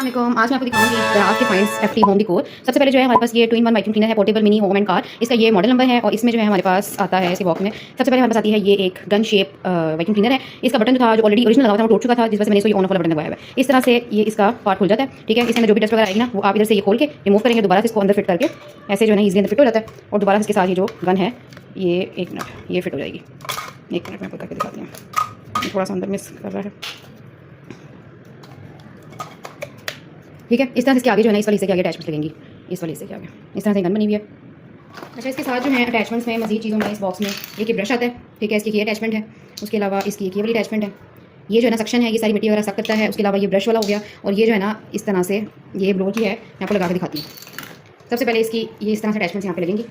अस्सलाम वालेकुम। आज मैं आपको दिखाऊंगी दराज के फाइंड्स एफटी होम डिकोर। सबसे पहले जो है हमारे पास ये 2-in-1 वैक्यूम क्लीनर है, portable mini home and car. इसका ये मॉडल नंबर है और इसमें जो है हमारे पास आता है इसी बॉक्स में। सबसे पहले हमारे पास आती है ये एक गन शेप वैक्यूम क्लीनर है। इसका बटन जो था जो ऑलरेडी ओरिजिनल लगा था वो टूट चुका था, जिस वजह से मैंने इसको ऑन ऑफ वाला बटन लगाया हुआ है। इस तरह से ये इसका पार्ट खुल जाता है। ठीक है, इसमें जो भी डस्ट वगैरह आएगी ना वो आप इधर से ये खोल के रिमूव करेंगे, दोबारा से इसको अंदर फिट करके ऐसे जो है ना ईजी अंदर फिट हो जाता है और दोबारा इसके साथ ये जो गन है ये 1 मिनट ये फिट हो जाएगी। 1 मिनट में आपको करके दिखाती हूँ, थोड़ा सा अंदर मिस कर रहा है। ठीक है, इस तरह से इसके आगे जो है ना इस वाले हिस्से के आगे अटैचमेंट्स लगेंगी, इस वाले हिस्से के आगे इस तरह से गन बनी हुई है। अच्छा, इसके साथ जो है अटैचमेंट्स में मजीद चीज़ों में इस बॉक्स में एक ब्रश आता है। ठीक है, इसकी ये अटैचमेंट है, उसके अलावा इसकी एक ये वाली अटैचमेंट है। ये जो है ना सक्शन है, ये सारी मिट्टी वगैरह सक करता है। उसके अलावा ये ब्रश वाला हो गया और ये जो है ना इस तरह से ये ब्लो की है, मैं आपको लगा के दिखाती हूँ। सबसे पहले इसकी ये इस तरह से अटैचमेंट्स यहाँ पे लगेंगी।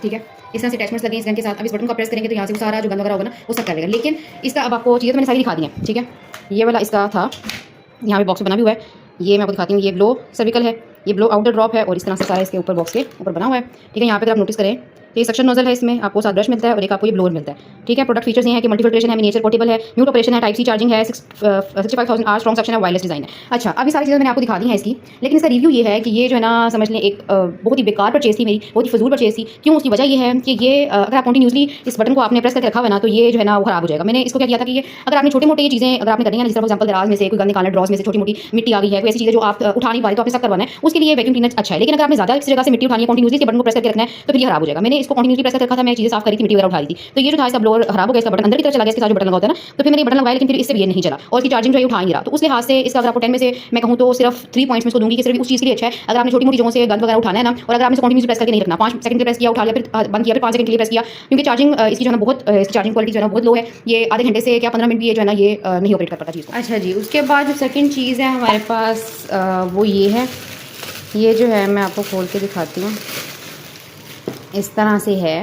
ठीक है, इस तरह से अटैचमेंट्स लगे इस गन के साथ। अब इस बटन को प्रेस करेंगे तो यहाँ से वो सारा जो गन वगैरह होगा ना वो सब कर लेगा। लेकिन इसका अब आपको चीज़ें तो मैंने सारी दिखा दी हैं। ठीक है, ये वाला इसका था, यहाँ पे बॉक्स बना भी हुआ है, ये मैं आपको दिखाती हूँ। ये ब्लो सर्विकल है, ये ब्लो आउटर ड्रॉप है और इस तरह से सारा इसके ऊपर बॉक्स के ऊपर बना हुआ है। ठीक है, यहाँ पे अगर आप नोटिस करें तो ये सक्शन नोजल है, इसमें आपको साथ ब्रश मिलता है और एक आपको ये ब्लोअर मिलता है। ठीक है, प्रोडक्ट फीचर्स ये है कि मल्टीफिल्ट्रेशन है, मिनिएचर पोर्टेबल है, म्यूट ऑपरेशन है, टाइप सी चार्जिंग है, 65,000 आवर स्ट्रॉन्ग सक्शन है, वायरलेस डिजाइन है। अच्छा, अब ये सारी चीज़ें मैंने आपको दिखा दी हैं इसकी, लेकिन इसका रिव्यू ये है कि ये जो है ना समझ लें एक बहुत ही बेकार परचेज थी मेरी, बहुत ही फजूल परचेज थी। क्यों? उसकी वजह ये है कि ये अगर आप कंटिन्यूसली इस बटन को आपने प्रेस करके रखा हुआ है ना तो ये जो है ना वो खराब हो जाएगा। मैंने इसको क्या किया था कि ये अगर आपने छोटे मोटे ये चीज़ें अगर आपने करनी है, जिस तरह फॉर एग्जाम्पल दराज में से कोई गन निकालना, ड्रॉज में से छोटी मोटी मिट्टी आ गई है, कोई ऐसी चीज़ें जो आप उठा नहीं पा रहे तो आपने सब करवाना है, उसके लिए वैक्यूम क्लीनर अच्छा है। लेकिन अगर आपने ज़्यादा इस जगह से मिट्टी उठानी है, कंटिन्यूसली बटन को प्रेस करके रखना है तो फिर ये खराब हो जाएगा। मैंने इसको कंटिन्यूसली प्रेस करके रखा था, मैं चीज़ें साफ करी थी, मिट्टी वगैरह उठा रही थी, तो ये जो था इसका ब्लोअर खराब हो गया, इसका बटन अंदर की तरफ चला गया, इसके साथ जो बटन लगा होता है ना, तो फिर मैंने बटन लगाया लेकिन फिर इससे भी ये नहीं चला और इसकी चार्जिंग जो है उठा नहीं रहा। तो उस लिहाज से इसका अगर आपको 10 में से मैं कहूँ तो सिर्फ 3 पॉइंट्स में इसको दूंगी कि सिर्फ उस चीज़ के लिए अच्छा है अगर आपने छोटी मोटी जगहों से गन वगैरह उठाना है ना, और अगर आपने कंटिन्यूसली प्रेस करके नहीं रखना, 5 सेकंड के प्रेस किया, उठा लिया, फिर बंद किया, फिर 5 सेकंड के लिए प्रेस किया, क्योंकि चार्जिंग इसकी जो है ना बहुत इसकी चार्जिंग क्वालिटी जो है ना बहुत लो है। ये आधे घंटे से क्या 15 मिनट भी ये जो है ना ये नहीं ऑपरेट कर पाता चीज़ को। अच्छा जी, उसके बाद जो सेकंड चीज़ है हमारे पास वो ये है, ये जो है मैं आपको खोल के दिखाती हूँ। इस तरह से है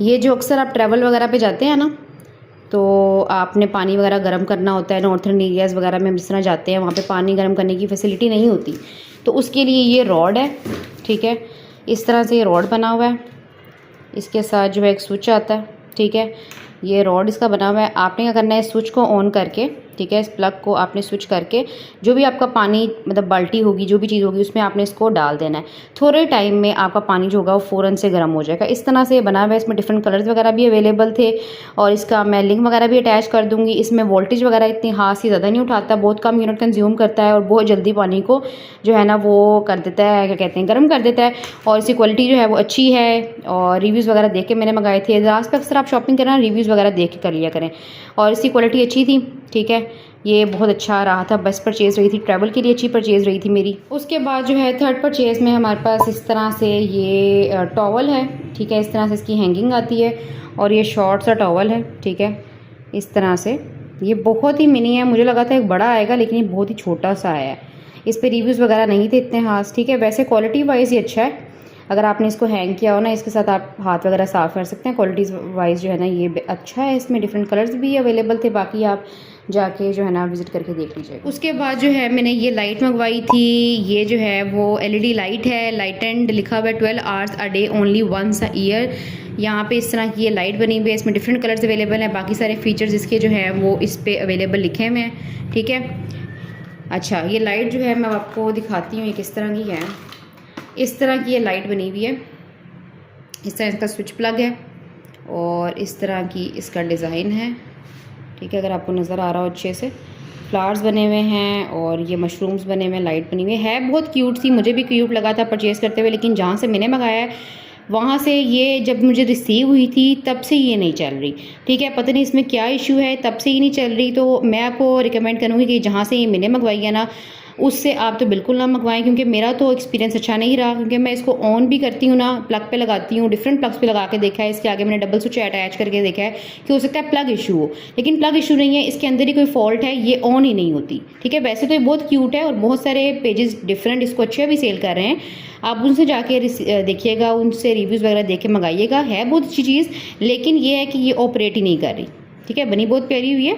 ये, जो अक्सर आप ट्रैवल वगैरह पे जाते हैं ना तो आपने पानी वगैरह गर्म करना होता है, नॉर्थर्न एरियाज़ वगैरह में हम जिस तरह जाते हैं वहाँ पे पानी गर्म करने की फैसिलिटी नहीं होती, तो उसके लिए ये रॉड है। ठीक है, इस तरह से ये रॉड बना हुआ है, इसके साथ जो है एक स्विच आता है। ठीक है, ये रॉड इसका बना हुआ है। आपने क्या करना है, स्विच को ऑन करके, ठीक है, इस प्लग को आपने स्विच करके जो भी आपका पानी मतलब बाल्टी होगी, जो भी चीज़ होगी उसमें आपने इसको डाल देना है। थोड़े टाइम में आपका पानी जो होगा वो फ़ौरन से गर्म हो जाएगा। इस तरह से बना हुआ है, इसमें डिफरेंट कलर्स वगैरह भी अवेलेबल थे और इसका मैं लिंक वगैरह भी अटैच कर दूँगी। इसमें वोल्टेज वगैरह इतनी हाथ से ज़्यादा नहीं उठाता, बहुत कम यूनिट कंज्यूम करता है और बहुत जल्दी पानी को जो है ना वो कर देता है, क्या कहते हैं, गर्म कर देता है। और इसकी क्वालिटी जो है वो अच्छी है और रिव्यूज़ वगैरह देख के मैंने मंगाए थे। दराज पे अक्सर आप शॉपिंग करना रिव्यूज़ वगैरह देख के कर लिया करें और इसकी क्वालिटी अच्छी थी। ठीक है, ये बहुत अच्छा रहा था, बेस्ट परचेज़ रही थी, ट्रैवल के लिए अच्छी परचेज़ रही थी मेरी। उसके बाद जो है थर्ड परचेज़ में हमारे पास इस तरह से ये टॉवल है। ठीक है, इस तरह से इसकी हैंगिंग आती है और ये शॉर्ट सा टॉवल है। ठीक है, इस तरह से ये बहुत ही मिनी है, मुझे लगा था एक बड़ा आएगा लेकिन ये बहुत ही छोटा सा आया है। इस पर रिव्यूज़ वगैरह नहीं थे इतने खास। ठीक है, वैसे क्वालिटी वाइज ये अच्छा है, अगर आपने इसको हैंग किया हो ना इसके साथ आप हाथ वगैरह साफ़ कर सकते हैं। क्वालिटीज़ वाइज जो है ना ये अच्छा है, इसमें डिफरेंट कलर्स भी अवेलेबल थे, बाकी आप जाके जो है ना विज़िट करके देख लीजिए। उसके बाद जो है मैंने ये लाइट मंगवाई थी, ये जो है वो LED लाइट है, लाइट एंड लिखा हुआ है 12 hours a day only once a year. यहाँ पे इस तरह की ये लाइट बनी हुई है, इसमें डिफरेंट कलर्स अवेलेबल हैं, बाकी सारे फीचर्स इसके जो हैं वो इस पर अवेलेबल लिखे हुए हैं। ठीक है, अच्छा, ये लाइट जो है मैं आपको दिखाती हूँ ये किस तरह की है। इस तरह की ये लाइट बनी हुई है, इस तरह इसका स्विच प्लग है और इस तरह की इसका डिज़ाइन है। ठीक है, अगर आपको नज़र आ रहा हो अच्छे से, फ्लावर्स बने हुए हैं और ये मशरूम्स बने हुए हैं, लाइट बनी हुई है, बहुत क्यूट थी, मुझे भी क्यूट लगा था परचेज़ करते हुए। लेकिन जहाँ से मैंने मंगाया है वहाँ से ये जब मुझे रिसीव हुई थी तब से ये नहीं चल रही। ठीक है, पता नहीं इसमें क्या इशू है, तब से ही नहीं चल रही। तो मैं आपको रिकमेंड करूँगी कि जहाँ से ये मैंने मंगवाई है ना उससे आप तो बिल्कुल ना मंगवाएं, क्योंकि मेरा तो एक्सपीरियंस अच्छा नहीं रहा। क्योंकि मैं इसको ऑन भी करती हूँ ना, प्लग पे लगाती हूँ, डिफरेंट प्लग्स पे लगा के देखा है, इसके आगे मैंने डबल स्विच अटैच करके देखा है कि हो सकता है प्लग इशू हो, लेकिन प्लग इशू नहीं है, इसके अंदर ही कोई फॉल्ट है, ये ऑन ही नहीं होती। ठीक है, वैसे तो ये बहुत क्यूट है और बहुत सारे पेजेस डिफरेंट इसको अच्छे भी सेल कर रहे हैं, आप उनसे जाके देखिएगा, उनसे रिव्यूज़ वगैरह देख के मंगाइएगा। है बहुत अच्छी चीज़, लेकिन ये है कि ये ऑपरेट ही नहीं कर रही। ठीक है, बनी बहुत प्यारी हुई है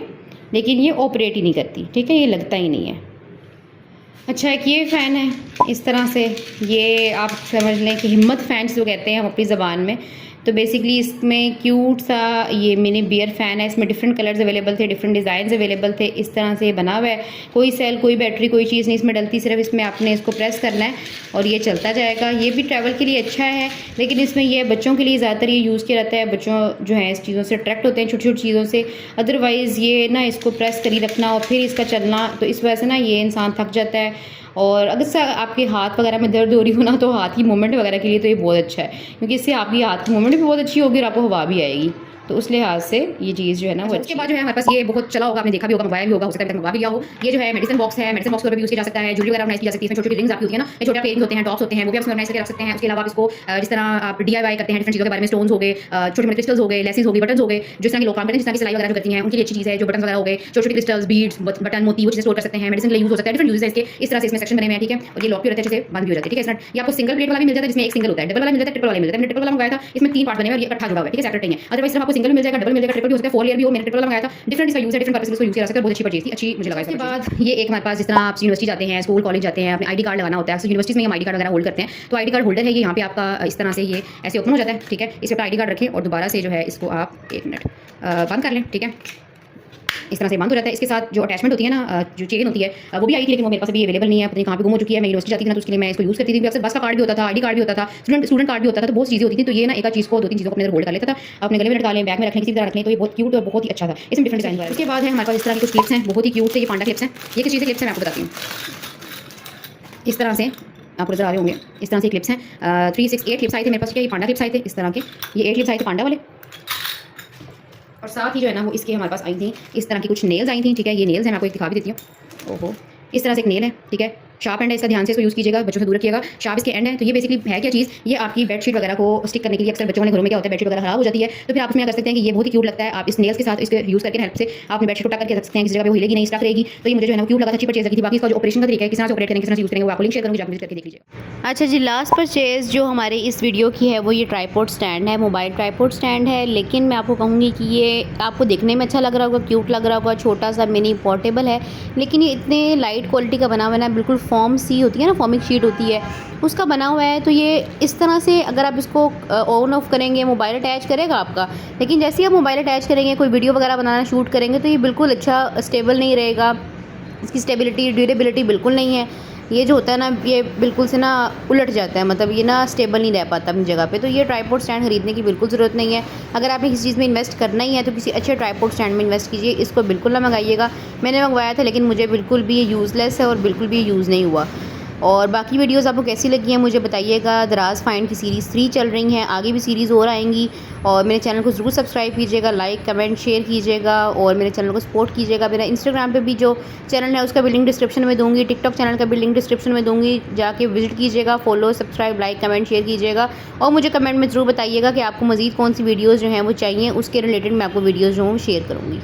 लेकिन ये ऑपरेट ही नहीं करती। ठीक है, ये लगता ही नहीं है। अच्छा, एक ये फ़ैन है इस तरह से, ये आप समझ लें कि हिम्मत फ़ैन जो कहते हैं हम अपनी ज़बान में, तो बेसिकली इसमें क्यूट सा ये मिनी बियर फ़ैन है, इसमें डिफरेंट कलर्स अवेलेबल थे, डिफरेंट डिज़ाइन अवेलेबल थे। इस तरह से बना हुआ है, कोई सेल कोई बैटरी कोई चीज़ नहीं इसमें डलती, सिर्फ इसमें आपने इसको प्रेस करना है और ये चलता जाएगा। ये भी ट्रैवल के लिए अच्छा है, लेकिन इसमें ये बच्चों के लिए ज़्यादातर ये यूज़ किया जाता है। बच्चों जो है इस चीज़ों से अट्रैक्ट होते हैं, छोटी छोटी चीज़ों से। अदरवाइज़ ये ना इसको प्रेस करी रखना और फिर इसका चलना, तो इस वजह से ना ये इंसान थक जाता है। और अगर से आपके हाथ वगैरह में दर्द हो रही हो ना, तो हाथ की मूवमेंट वगैरह के लिए तो ये बहुत अच्छा है, क्योंकि इससे आपकी हाथ की मूवमेंट भी बहुत अच्छी होगी और आपको हवा भी आएगी। तो उस लिहाज से ये चीज़ जो है ना वो उसके बाद जो है हमारे पास ये बहुत चला होगा, आपने देखा भी होगा, मोबाइल भी होगा, हो सकता है तक मोबाइल भी गया हो। ये जो है मेडिसिन बॉक्स है, मेडिसिन बॉक्स पर भी यूज़ किया जा सकता है, ज्वेलरी वगैरह ऑर्गनाइज की जा सकती है। इसमें छोटी छोटी रिंग्स आपकी होती है ना, ये छोटे पेयरिंग्स होते हैं, टॉप्स होते हैं, वो भी आप इसमें ऑर्गनाइज करके रख सकते हैं। उसके अलावा आप इसको जिस तरह आप DIY करते हैं डिफरेंट चीज़ों के बारे में, स्टोन्स हो गए, छोटे मोटे क्रिस्टल्स हो गए, लेसेस हो गई, बटन्स हो गए, जिस तरह के लोग काम करते हैं, जिस तरह की सिलाई वगैरह जो करती हैं उनकी अच्छी चीज़ है। जो बटन वगैरह हो गए, छोटे छोटे क्रिस्टल्स, बीड्स, बटन, मोती, वो चीज़ें स्टोर कर सकते हैं, मेडिसिन के लिए यूज़ हो सकता है। डिफरेंट यूज़ है इसके, इस तरह से इसमें सेक्शन बने हुए हैं, ठीक है। और ये लॉक भी रहता है, जैसे बंद भी हो जाता है, ठीक है। ये आपको सिंगल प्लेट वाला भी मिल जाता है, जिसमें एक सिंगल होता है, डबल वाला मिल जाता है, ट्रिपल वाला मिल जाता है। मैंने ट्रिपल वाला मंगाया था, इसमें 3 पार्ट बने हुए हैं और ये इकट्ठा जुड़ा हुआ है, ठीक है, सेपरेट नहीं है। अदरवाइज सिर्फ आपको सिंगल मिल जाएगा, डबल मिल जाएगा, ट्रिपल भी हो सकता है, 4 लेयर भी हो। मैंने ट्रिपल वाला मंगाया था, डिफरेंट इसका यूज़ है, डिफरेंट पर्पस इसको यूज़ किया जा सकता है। बहुत अच्छी परचेज थी, अच्छी मुझे लगा। इसके बाद ये एक हमारे पास, जिस तरह आप यूनिवर्सिटी जाते हैं, स्कूल कॉलेज जाते हैं, अपने ID कार्ड लगाना होता है। यूनिवर्सिटी में हम ID कार्ड वगैरह होल्ड करते हैं, तो ID कार्ड होल्डर है ये, यहाँ पे आपका इस तरह से ये ऐसे ओपन हो जाता है, ठीक है। इस पर ID कार्ड रखें और दोबारा से जो है इसको आप 1 मिनट बंद कर लें, ठीक है। इस तरह से बंद हो जाता है। इसके साथ जो अटैचमेंट होती है ना, जो चेन होती है, वो भी आई थी, लेकिन वो मेरे पास अभी अवेलेबल नहीं है, पता नहीं कहाँ पे गुम हो चुकी है। मैं यूनिवर्सिटी जाती थी ना, तो उसके लिए मैं इसको यूज़ करती थी। अक्सर बस का कार्ड भी होता था, ID कार्ड भी होता था, स्टूडेंट कार्ड भी होता था, तो बहुत चीज़ें होती थी। तो ये ना एक चीज़ को 2-3 चीज़ों को अपने होल्ड कर लेता था, अपने गले में लटका लें, बैग में रखने किसी तरह रखने, तो ये बहुत क्यूट और बहुत ही अच्छा था। इसमें डिफरेंट डिजाइन है। उसके बाद है हमारे पास इस तरह की कुछ क्लिप्स हैं, बहुत ही क्यूट से, ये पांडा क्लिप्स हैं। ये किस चीज़ के क्लिप्स हैं मैं आपको बताती हूँ। इस तरह से आपको नजर आ रहे होंगे, इस तरह से क्लिप्स हैं। 3, 6, 8 क्लिप्स आए थे मेरे पास, क्या ये पांडा क्लिप्स आए थे इस तरह के, ये 8 क्लिप्स आए थे पांडा वाले। और साथ ही जो है ना वो इसके हमारे पास आई थी इस तरह की कुछ नेल्स आई थी, ठीक है। ये नेल्स हैं, मैं आपको एक दिखा भी देती हूँ। ओहो, इस तरह से एक नेल है, ठीक है। शार्प एंड है इसका, ध्यान से इसको यूज़ कीजिएगा, बच्चों से दूर रखिएगा। शार्प इसके एंड है। तो ये बेसिकली है क्या चीज़, ये आपकी बेडशीट वगैरह को स्टिक करने के लिए, अक्सर बच्चों वाले घरों में क्या होता है, बेडशीट वगैरह खराब हो जाती है, तो फिर आप इसमें कर सकते हैं कि ये बहुत ही क्यूट लगता है। आप इस नेल्स के साथ इसके यूज़ करके हेल्प से आप अपनी बेडशीट को टक करके रख सकते हैं, किसी जगह पे वो हिलेगी नहीं, स्टक रहेगी। तो ये मुझे जो है ना क्यूट लगा था, अच्छी परचेज लगी थी। बाकी इसका जो ऑपरेशन का तरीका है, किस तरह से ऑपरेट करेंगे, किस तरह से यूज़ करेंगे, वो आपको लिंक शेयर करूँगी, आप विजिट करके देख लीजिए। अच्छा जी, लास्ट परचेज़ जो हमारे इस वीडियो की है वो ये ट्राइपॉड स्टैंड है, मोबाइल ट्राइपॉड स्टैंड है। लेकिन मैं आपको कहूँगी कि ये आपको देखने में अच्छा लग रहा होगा, क्यूट लग रहा होगा, छोटा सा मिनी पोर्टेबल है, लेकिन ये इतने लाइट क्वालिटी का बना हुआ है ना, बिल्कुल फॉर्म सी होती है ना, फॉर्मिक शीट होती है, उसका बना हुआ है। तो ये इस तरह से अगर आप इसको ऑन ऑफ करेंगे, मोबाइल अटैच करेगा आपका, लेकिन जैसे ही आप मोबाइल अटैच करेंगे, कोई वीडियो वगैरह बनाना शूट करेंगे, तो ये बिल्कुल अच्छा स्टेबल नहीं रहेगा। इसकी स्टेबिलिटी, ड्यूरेबिलिटी बिल्कुल नहीं है। ये जो होता है ना, ये बिल्कुल से ना उलट जाता है, मतलब ये ना स्टेबल नहीं रह पाता अपनी जगह पे। तो ये ट्राइपॉड स्टैंड खरीदने की बिल्कुल ज़रूरत नहीं है। अगर आपने किसी चीज़ में इन्वेस्ट करना ही है तो किसी अच्छे ट्राइपॉड स्टैंड में इन्वेस्ट कीजिए, इसको बिल्कुल ना मंगाइएगा। मैंने मंगवाया था, लेकिन मुझे बिल्कुल भी ये यूज़लेस है और बिल्कुल भी यूज़ नहीं हुआ। और बाकी वीडियोस आपको कैसी लगी हैं मुझे बताइएगा। दराज फाइंड की सीरीज़ 3 चल रही हैं, आगे भी सीरीज़ और आएंगी। और मेरे चैनल को ज़रूर सब्सक्राइब कीजिएगा, लाइक कमेंट शेयर कीजिएगा और मेरे चैनल को सपोर्ट कीजिएगा। मेरा इंस्टाग्राम पे भी जो चैनल है उसका भी लिंक डिस्क्रिप्शन में दूँगी, टिकटॉक चैनल का भी लिंक डिस्क्रिप्शन में दूँगी, जाके विजिट कीजिएगा, follow subscribe like comment share कीजिएगा। और मुझे कमेंट में ज़रूर बताइएगा कि आपको मज़ीद कौन सी वीडियोज़ जो हैं वो चाहिए, उसके रिलेटेड मैं आपको वीडियोज़ जो हूँ शेयर करूँगी।